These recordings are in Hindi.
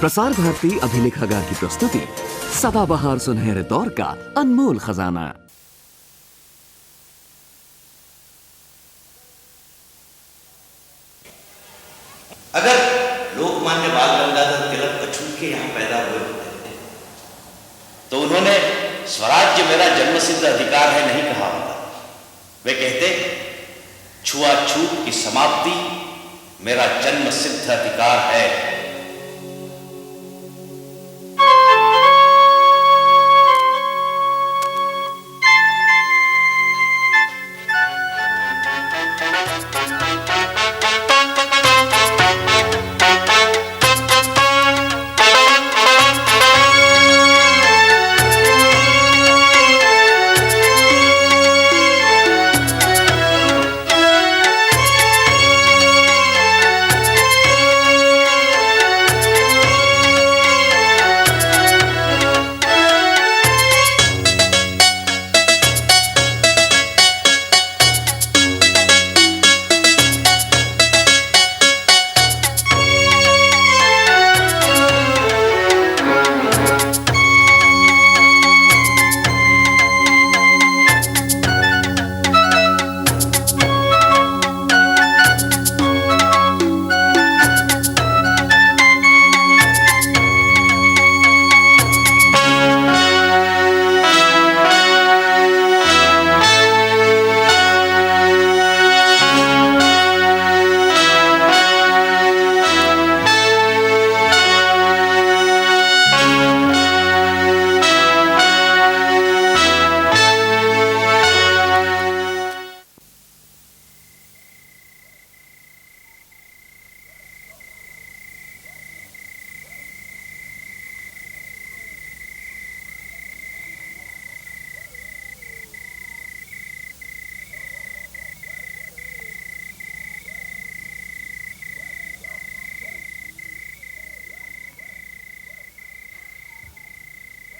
प्रसार भारती अभिलेखागार की प्रस्तुति सदाबहार सुनहरे दौर का अनमोल खजाना। अगर लोकमान्य बाल गंगाधर तिलक अछूत के यहाँ पैदा हुए होते तो उन्होंने स्वराज्य मेरा जन्मसिद्ध अधिकार है नहीं कहा होता। वे कहते छुआछूत की समाप्ति मेरा जन्मसिद्ध अधिकार है।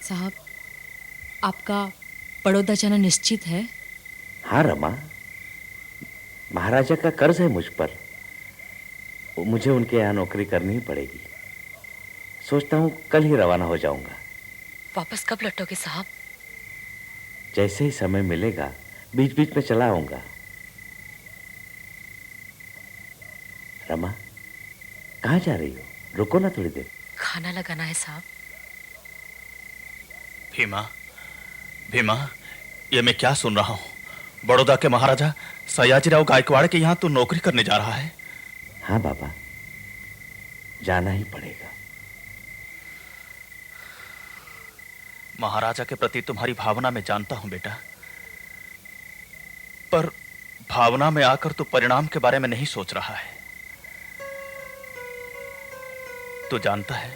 साहब, आपका बड़ौदा जाना निश्चित है? हाँ रमा, महाराजा का कर्ज है मुझ पर। मुझे उनके यहाँ नौकरी करनी ही पड़ेगी। सोचता हूँ कल ही रवाना हो जाऊंगा। वापस कब लौटोगे साहब? जैसे ही समय मिलेगा बीच बीच में चला आऊंगा। रमा, कहाँ जा रही हो? रुको ना थोड़ी देर। खाना लगाना है साहब। भीमा, भीमा, ये मैं क्या सुन रहा हूँ? बड़ौदा के महाराजा सयाजीराव गायकवाड़ के यहाँ तू नौकरी करने जा रहा है? हाँ बाबा, जाना ही पड़ेगा। महाराजा के प्रति तुम्हारी भावना मैं जानता हूं बेटा, पर भावना में आकर तू परिणाम के बारे में नहीं सोच रहा है। तू जानता है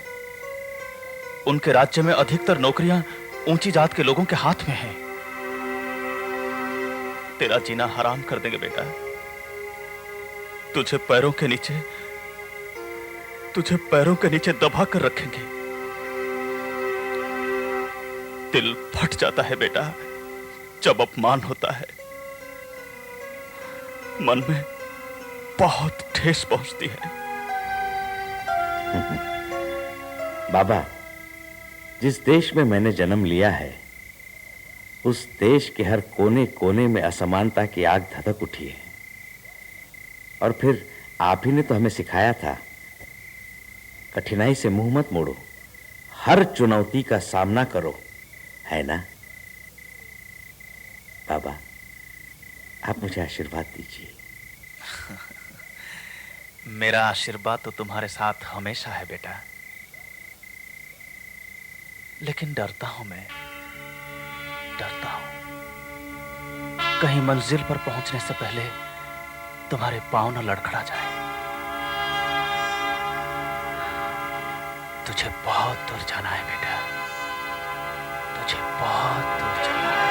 उनके राज्य में अधिकतर नौकरियां ऊंची जात के लोगों के हाथ में हैं। तेरा जीना हराम कर देंगे बेटा। तुझे पैरों के नीचे दबा कर रखेंगे। दिल फट जाता है बेटा जब अपमान होता है। मन में बहुत ठेस पहुंचती है। बाबा, जिस देश में मैंने जन्म लिया है उस देश के हर कोने कोने में असमानता की आग धधक उठी है। और फिर आप ही ने तो हमें सिखाया था, कठिनाई से मुंह मत मोड़ो, हर चुनौती का सामना करो, है ना? बाबा, आप मुझे आशीर्वाद दीजिए। मेरा आशीर्वाद तो तुम्हारे साथ हमेशा है बेटा, लेकिन डरता हूं मैं, डरता हूं कहीं मंजिल पर पहुंचने से पहले तुम्हारे पांव न लड़खड़ा जाए। तुझे बहुत दूर जाना है बेटा, तुझे बहुत दूर जाना है।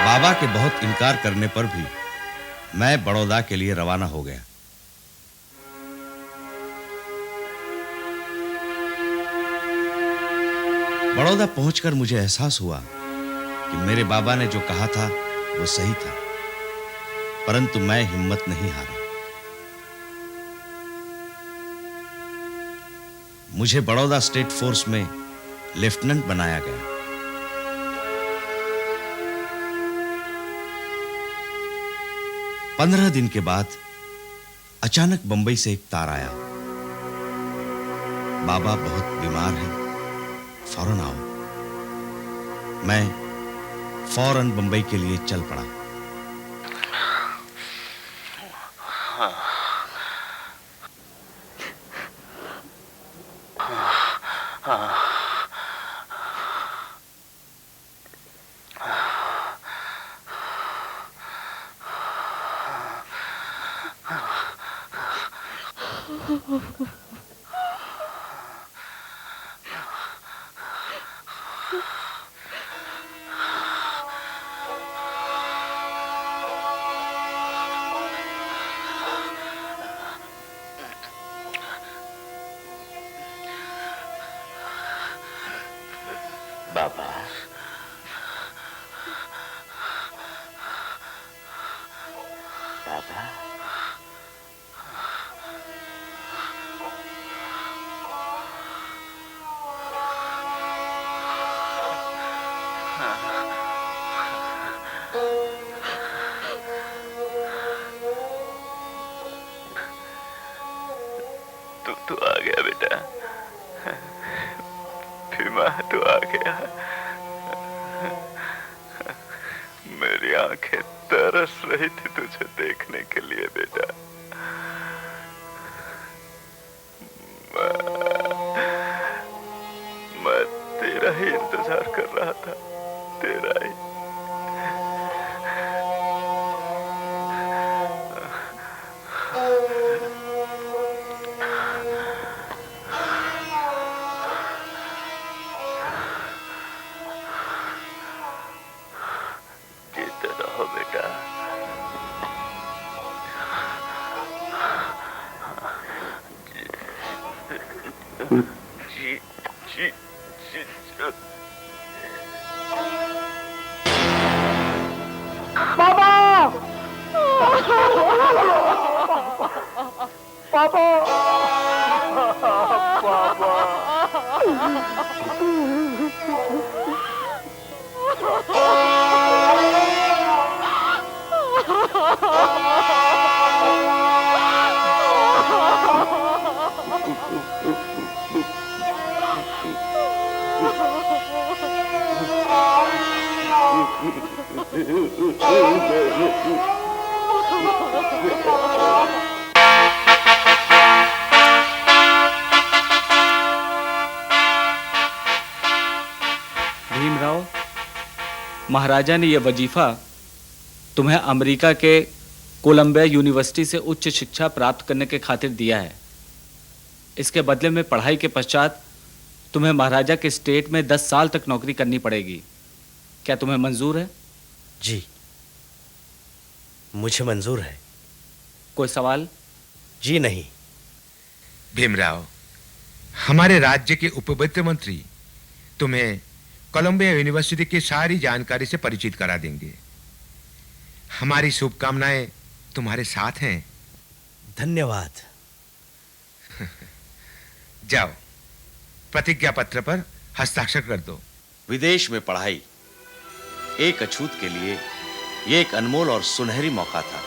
बाबा के बहुत इनकार करने पर भी मैं बड़ौदा के लिए रवाना हो गया। बड़ौदा पहुंचकर मुझे एहसास हुआ कि मेरे बाबा ने जो कहा था वो सही था, परंतु मैं हिम्मत नहीं हारा। मुझे बड़ौदा स्टेट फोर्स में लेफ्टिनेंट बनाया गया। पंद्रह दिन के बाद अचानक बंबई से एक तार आया, बाबा बहुत बीमार है, फौरन आओ। मैं फौरन बंबई के लिए चल पड़ा। बाबा, बाबा, तू आ गया बेटा, भीमा तू आ गया। मेरी आंखें तरस रही थी तुझे देखने के लिए बेटा। मैं तेरा ही इंतजार कर रहा था, तेरा ही। भीमराव, महाराजा ने यह वजीफा तुम्हें अमेरिका के कोलंबिया यूनिवर्सिटी से उच्च शिक्षा प्राप्त करने के खातिर दिया है। इसके बदले में पढ़ाई के पश्चात तुम्हें महाराजा के स्टेट में 10 साल तक नौकरी करनी पड़ेगी। क्या तुम्हें मंजूर है? जी, मुझे मंजूर है। कोई सवाल? जी नहीं। भीमराव, हमारे राज्य के उपवित्त मंत्री तुम्हें कोलंबिया यूनिवर्सिटी की सारी जानकारी से परिचित करा देंगे। हमारी शुभकामनाएं तुम्हारे साथ हैं। धन्यवाद। जाओ, प्रतिज्ञा पत्र पर हस्ताक्षर कर दो। विदेश में पढ़ाई एक अछूत के लिए यह एक अनमोल और सुनहरी मौका था।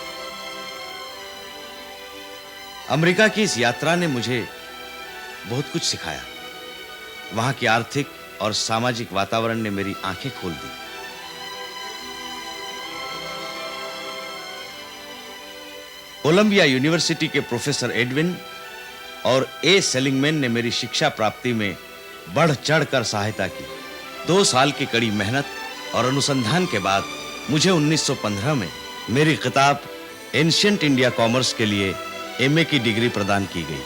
अमेरिका की इस यात्रा ने मुझे बहुत कुछ सिखाया। वहां की आर्थिक और सामाजिक वातावरण ने मेरी आंखें खोल दी। कोलंबिया यूनिवर्सिटी के प्रोफेसर एडविन और ए सेलिंगमैन ने मेरी शिक्षा प्राप्ति में बढ़ चढ़कर सहायता की। 2 साल की कड़ी मेहनत और अनुसंधान के बाद मुझे 1915 में मेरी किताब एंशिएंट इंडिया कॉमर्स के लिए एमए की डिग्री प्रदान की गई।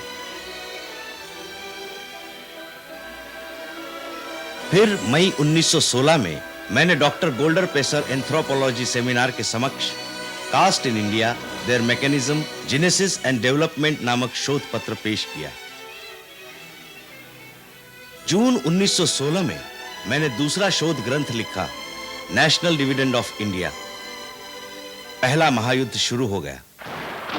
फिर मई 1916 में मैंने डॉक्टर गोल्डर पेसर एंथ्रोपोलॉजी सेमिनार के समक्ष caste in India, their mechanism, genesis and development नामक शोध पत्र पेश किया। जून 1916 में मैंने दूसरा शोध ग्रंथ लिखा, नेशनल डिविडेंड ऑफ इंडिया। पहला महायुद्ध शुरू हो गया।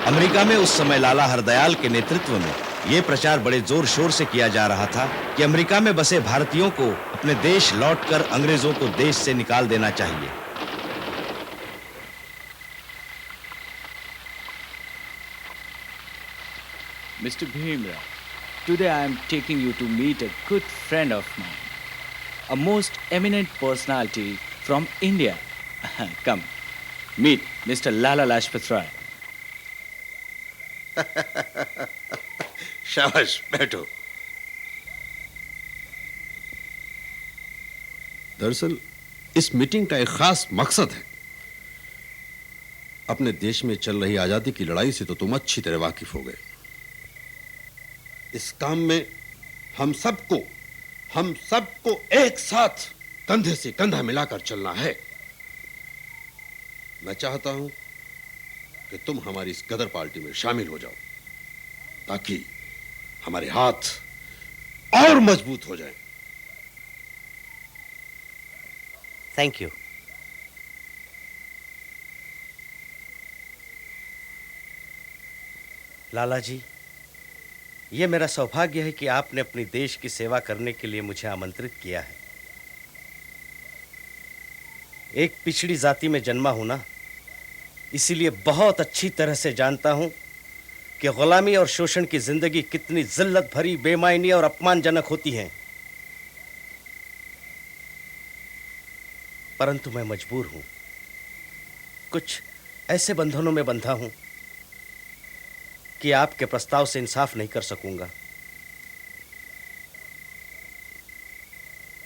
अमेरिका में उस समय लाला हरदयाल के नेतृत्व में ये प्रचार बड़े जोर शोर से किया जा रहा था कि अमेरिका में बसे भारतीयों को अपने देश लौटकर अंग्रेजों को देश से निकाल देना चाहिए। Mr. Bhimrao, today I am taking you to meet a good friend of mine, a most eminent personality from India. Come, meet Mr. Lala Lajpat Rai. शाबाश, बैठो। दरअसल इस मीटिंग का एक खास मकसद है। अपने देश में चल रही आजादी की लड़ाई से तो तुम अच्छी तरह वाकिफ हो गए। इस काम में हम सबको एक साथ कंधे से कंधा मिलाकर चलना है। मैं चाहता हूं कि तुम हमारी इस गदर पार्टी में शामिल हो जाओ, ताकि हमारे हाथ और मजबूत हो जाएं। Thank you. लाला जी, ये मेरा सौभाग्य है कि आपने अपनी देश की सेवा करने के लिए मुझे आमंत्रित किया है। एक पिछड़ी जाति में जन्मा हूं ना, इसीलिए बहुत अच्छी तरह से जानता हूं कि गुलामी और शोषण की जिंदगी कितनी जिल्लत भरी, बेमायनी और अपमानजनक होती है। परंतु मैं मजबूर हूं, कुछ ऐसे बंधनों में बंधा हूं कि आपके प्रस्ताव से इंसाफ नहीं कर सकूंगा।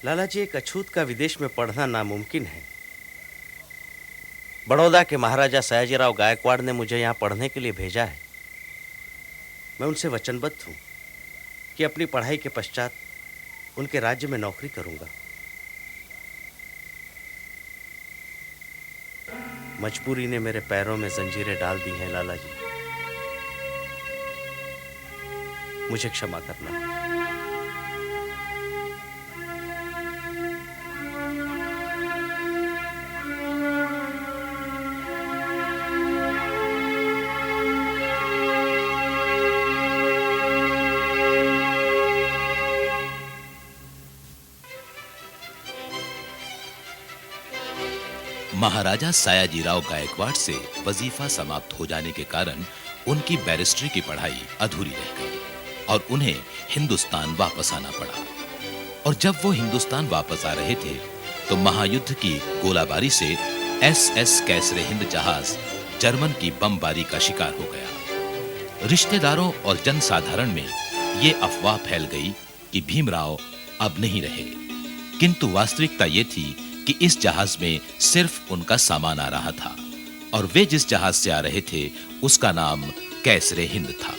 लाला जी, एक अछूत का विदेश में पढ़ना नामुमकिन है। बड़ौदा के महाराजा सयाजीराव गायकवाड़ ने मुझे यहाँ पढ़ने के लिए भेजा है। मैं उनसे वचनबद्ध हूँ कि अपनी पढ़ाई के पश्चात उनके राज्य में नौकरी करूंगा। मजबूरी ने मेरे पैरों में जंजीरें डाल दी हैं लाला जी, मुझे क्षमा करना। महाराजा सयाजीराव गायकवाड़ से वजीफा समाप्त हो जाने के कारण उनकी बैरिस्ट्री की पढ़ाई अधूरी रह गई और उन्हें हिंदुस्तान वापस आना पड़ा। और जब वो हिंदुस्तान वापस आ रहे थे तो महायुद्ध की गोलाबारी से SS कैसरे हिंद जहाज जर्मन की बमबारी का शिकार हो गया। रिश्तेदारों और जनसाधारण में ये अफवाह फैल गई कि भीमराव अब नहीं रहे, किंतु वास्तविकता ये थी कि इस जहाज में सिर्फ उनका सामान आ रहा था और वे जिस जहाज से आ रहे थे उसका नाम कैसरे हिंद था।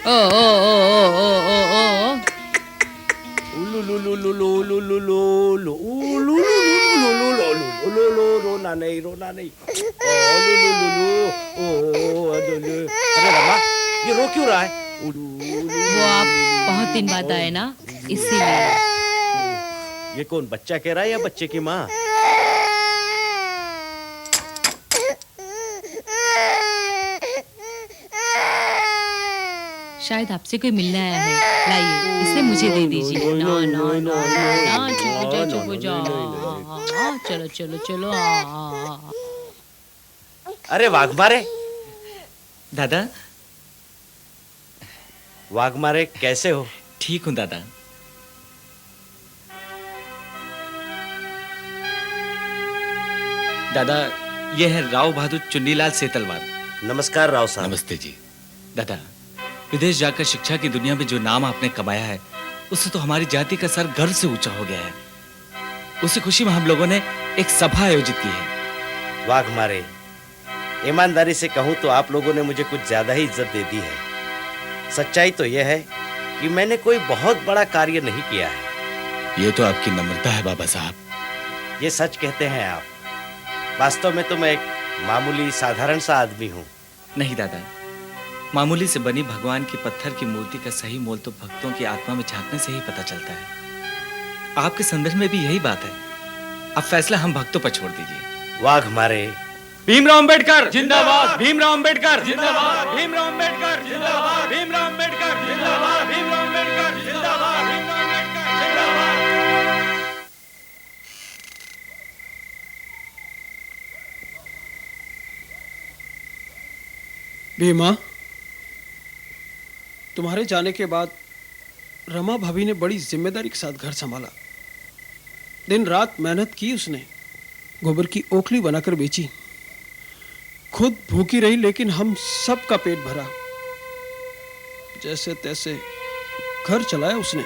ओ ओ ओ ओ ओ ओ ओ रोना नहीं। अरे रमा, ये रो क्यों रहा है? वो आप बहुत दिन बाद आए ना, इसीलिए। ये कौन, बच्चा कह रहा है या बच्चे की माँ? शायद आपसे कोई मिलने आया है। लाइए, इसे मुझे दे दीजिए। ना ना ना ना, चुप जाओ। चलो चलो चलो। अरे वाघमारे, दादा। वाघमारे, कैसे हो? ठीक हूं दादा। दादा, ये है राव बहादुर चुन्नीलाल सेतलवार। नमस्कार राव साहब। नमस्ते जी। दादा, विदेश जाकर शिक्षा की दुनिया में जो नाम आपने कमाया है, उससे तो हमारी जाति का सर गर्व से ऊंचा हो गया है। उसी खुशी में हम लोगों ने एक सभा आयोजित की है। वाघमारे, ईमानदारी से कहूं तो आप लोगों ने मुझे कुछ ज्यादा ही इज्जत दे दी है। सच्चाई तो यह है कि मैंने कोई बहुत बड़ा कार्य नहीं किया है। ये तो आपकी नम्रता है बाबा साहब। ये सच कहते हैं आप। वास्तव में तो मैं एक मामूली साधारण सा आदमी हूँ। नहीं दादा, मामूली से बनी भगवान की पत्थर की मूर्ति का सही मोल तो भक्तों की आत्मा में झांकने से ही पता चलता है। आपके संदर्भ में भी यही बात है। अब फैसला हम भक्तों पर छोड़ दीजिए। वाघमारे, भीमराव अंबेडकर जिंदाबाद, भीमराव अंबेडकर जिंदाबाद, भीमराव अंबेडकर जिंदाबाद, भीमराव अंबेडकर जिंदाबाद, भीमराव अंबेडकर जिंदाबाद, भीमराव अंबेडकर जिंदाबाद। भीमा, तुम्हारे जाने के बाद रमा भाभी ने बड़ी जिम्मेदारी के साथ घर संभाला। दिन रात मेहनत की उसने, गोबर की ओखली बनाकर बेची, खुद भूखी रही लेकिन हम सब का पेट भरा। जैसे तैसे घर चलाया उसने।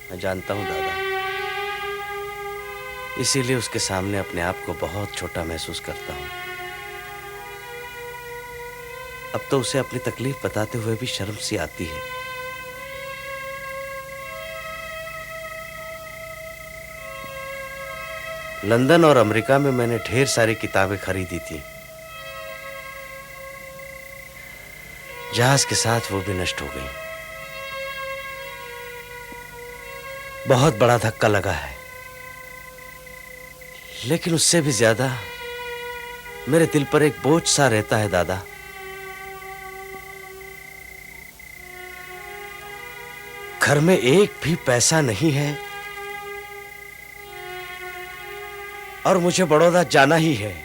मैं जानता हूं दादा, इसीलिए उसके सामने अपने आप को बहुत छोटा महसूस करता हूं। अब तो उसे अपनी तकलीफ बताते हुए भी शर्म सी आती है। लंदन और अमेरिका में मैंने ढेर सारी किताबें खरीदी थी, जहाज के साथ वो भी नष्ट हो गई। बहुत बड़ा धक्का लगा है, लेकिन उससे भी ज्यादा मेरे दिल पर एक बोझ सा रहता है दादा। घर में एक भी पैसा नहीं है और मुझे बड़ौदा जाना ही है।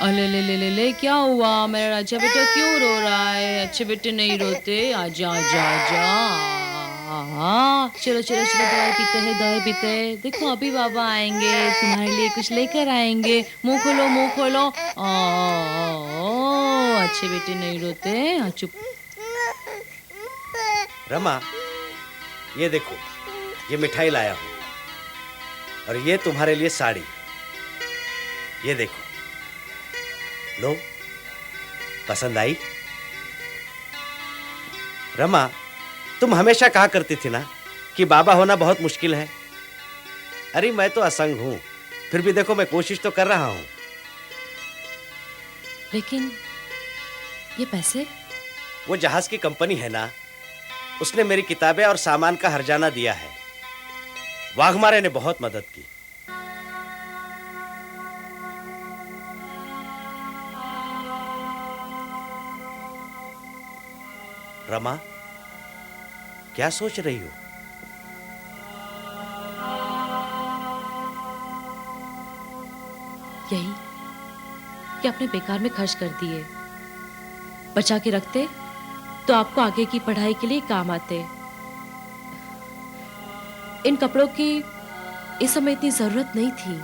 अले ले ले ले ले, क्या हुआ? मेरा राजा बेटा क्यों रो रहा है? अच्छे बेटे नहीं रोते। आजा आजा आजा। हाँ, चलो चलो चलो, दवाई पीते हैं, दवाई पीते हैं। देखो अभी बाबा आएंगे, तुम्हारे लिए कुछ लेकर आएंगे। मुंह खोलो, मुंह खोलो। अच्छे बेटे नहीं रोते। हाँ चुप। रमा, ये देखो, ये मिठाई लाया हूं, और ये तुम्हारे लिए साड़ी। ये देखो, लो, पसंद आई? रमा, तुम हमेशा कहा करती थी ना कि बाबा होना बहुत मुश्किल है। अरे मैं तो असंग हूं, फिर भी देखो मैं कोशिश तो कर रहा हूं। लेकिन ये पैसे? वो जहाज की कंपनी है ना, उसने मेरी किताबें और सामान का हर्जाना दिया है। वाघमारे ने बहुत मदद की। रमा, क्या सोच रही हो? यही कि अपने बेकार में खर्च कर दिए। बचा के रखते तो आपको आगे की पढ़ाई के लिए काम आते। इन कपड़ों की इस समय इतनी जरूरत नहीं थी।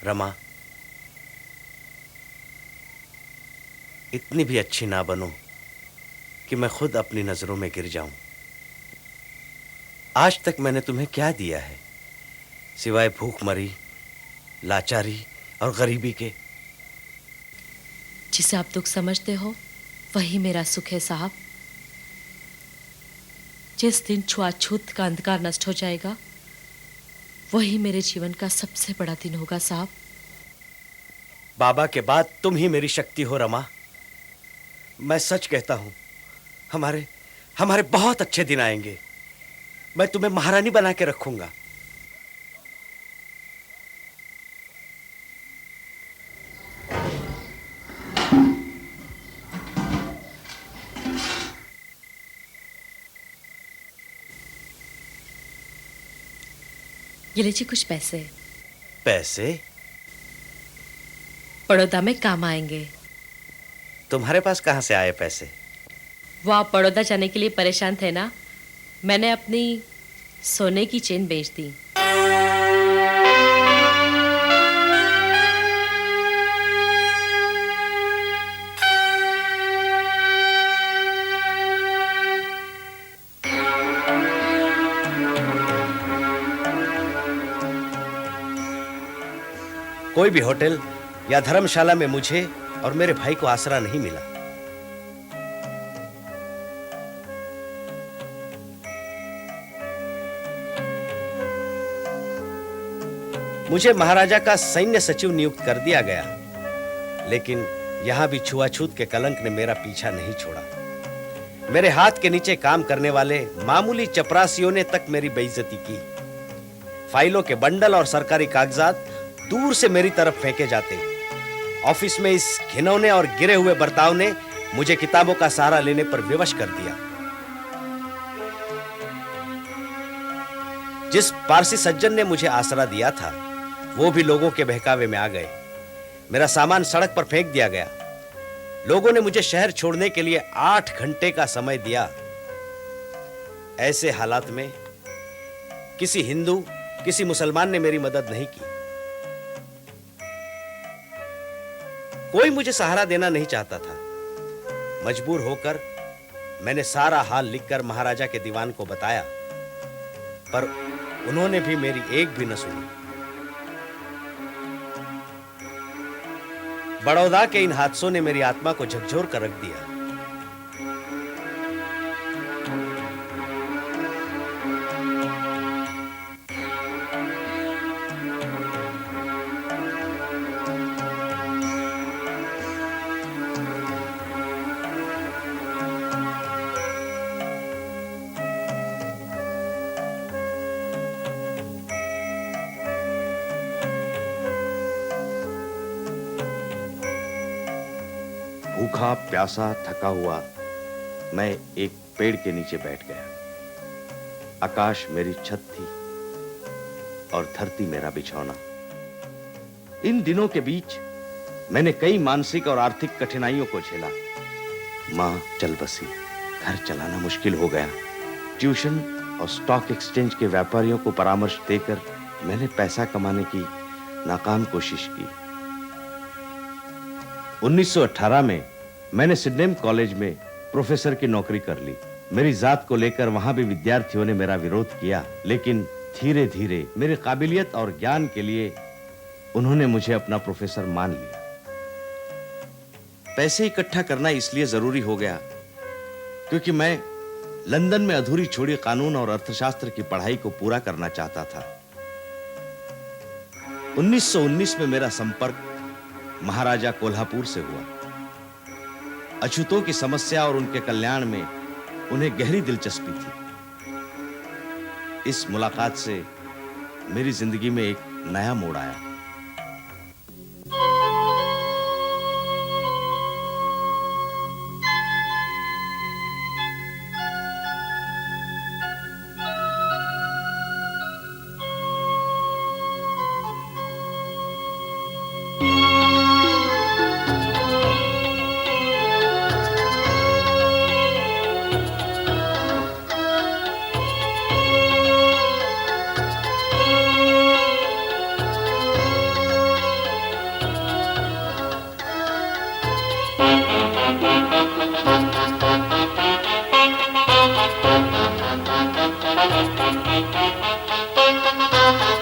रमा, इतनी भी अच्छी ना बनो कि मैं खुद अपनी नजरों में गिर जाऊं। आज तक मैंने तुम्हें क्या दिया है सिवाय भूखमरी, लाचारी और गरीबी के? जिसे आप दुख समझते हो वही मेरा सुख है साहब। जिस दिन छुआछूत का अंधकार नष्ट हो जाएगा वही मेरे जीवन का सबसे बड़ा दिन होगा साहब। बाबा के बाद तुम ही मेरी शक्ति हो रमा। मैं सच कहता हूं, हमारे बहुत अच्छे दिन आएंगे। मैं तुम्हें महारानी बना के रखूंगा। ये लीजिए कुछ पैसे। पैसे? बड़ौदा में काम आएंगे। तुम्हारे पास कहां से आए पैसे? वो आप बड़ौदा जाने के लिए परेशान थे ना, मैंने अपनी सोने की चेन बेच दी। कोई भी होटल या धर्मशाला में मुझे और मेरे भाई को आसरा नहीं मिला। मुझे महाराजा का सैन्य सचिव नियुक्त कर दिया गया, लेकिन यहां भी छुआछूत के कलंक ने मेरा पीछा नहीं छोड़ा। मेरे हाथ के नीचे काम करने वाले मामूली चपरासियों ने तक मेरी बेइज्जती की। फाइलों के बंडल और सरकारी कागजात दूर से मेरी तरफ फेंके जाते। ऑफिस में इस घिनौने और गिरे हुए बर्ताव ने मुझे किताबों का सहारा लेने पर विवश कर दिया। जिस पारसी सज्जन ने मुझे आसरा दिया था, वो भी लोगों के बहकावे में आ गए। मेरा सामान सड़क पर फेंक दिया गया। लोगों ने मुझे शहर छोड़ने के लिए 8 घंटे का समय दिया। ऐसे हालात में किसी हिंदू, किसी मुसलमान ने मेरी मदद नहीं की। कोई मुझे सहारा देना नहीं चाहता था। मजबूर होकर मैंने सारा हाल लिखकर महाराजा के दीवान को बताया, पर उन्होंने भी मेरी एक भी न सुनी। बड़ौदा के इन हादसों ने मेरी आत्मा को झकझोर कर रख दिया। भूखा प्यासा थका हुआ मैं एक पेड़ के नीचे बैठ गया। आकाश मेरी छत थी और धरती मेरा बिछौना। इन दिनों के बीच मैंने कई मानसिक और आर्थिक कठिनाइयों को झेला। मां चल बसी, घर चलाना मुश्किल हो गया। ट्यूशन और स्टॉक एक्सचेंज के व्यापारियों को परामर्श देकर मैंने पैसा कमाने की नाकाम कोशिश की। 1918 में मैंने सिडनेम कॉलेज में प्रोफेसर की नौकरी कर ली। मेरी जात को लेकर वहां भी विद्यार्थियों ने मेरा विरोध किया, लेकिन धीरे धीरे मेरी काबिलियत और ज्ञान के लिए उन्होंने मुझे अपना प्रोफेसर मान लिया। पैसे इकट्ठा करना इसलिए जरूरी हो गया क्योंकि मैं लंदन में अधूरी छोड़ी कानून और अर्थशास्त्र की पढ़ाई को पूरा करना चाहता था। 1919 में मेरा संपर्क महाराजा कोल्हापुर से हुआ। अछूतों की समस्या और उनके कल्याण में उन्हें गहरी दिलचस्पी थी। इस मुलाकात से मेरी जिंदगी में एक नया मोड़ आया। Thank you.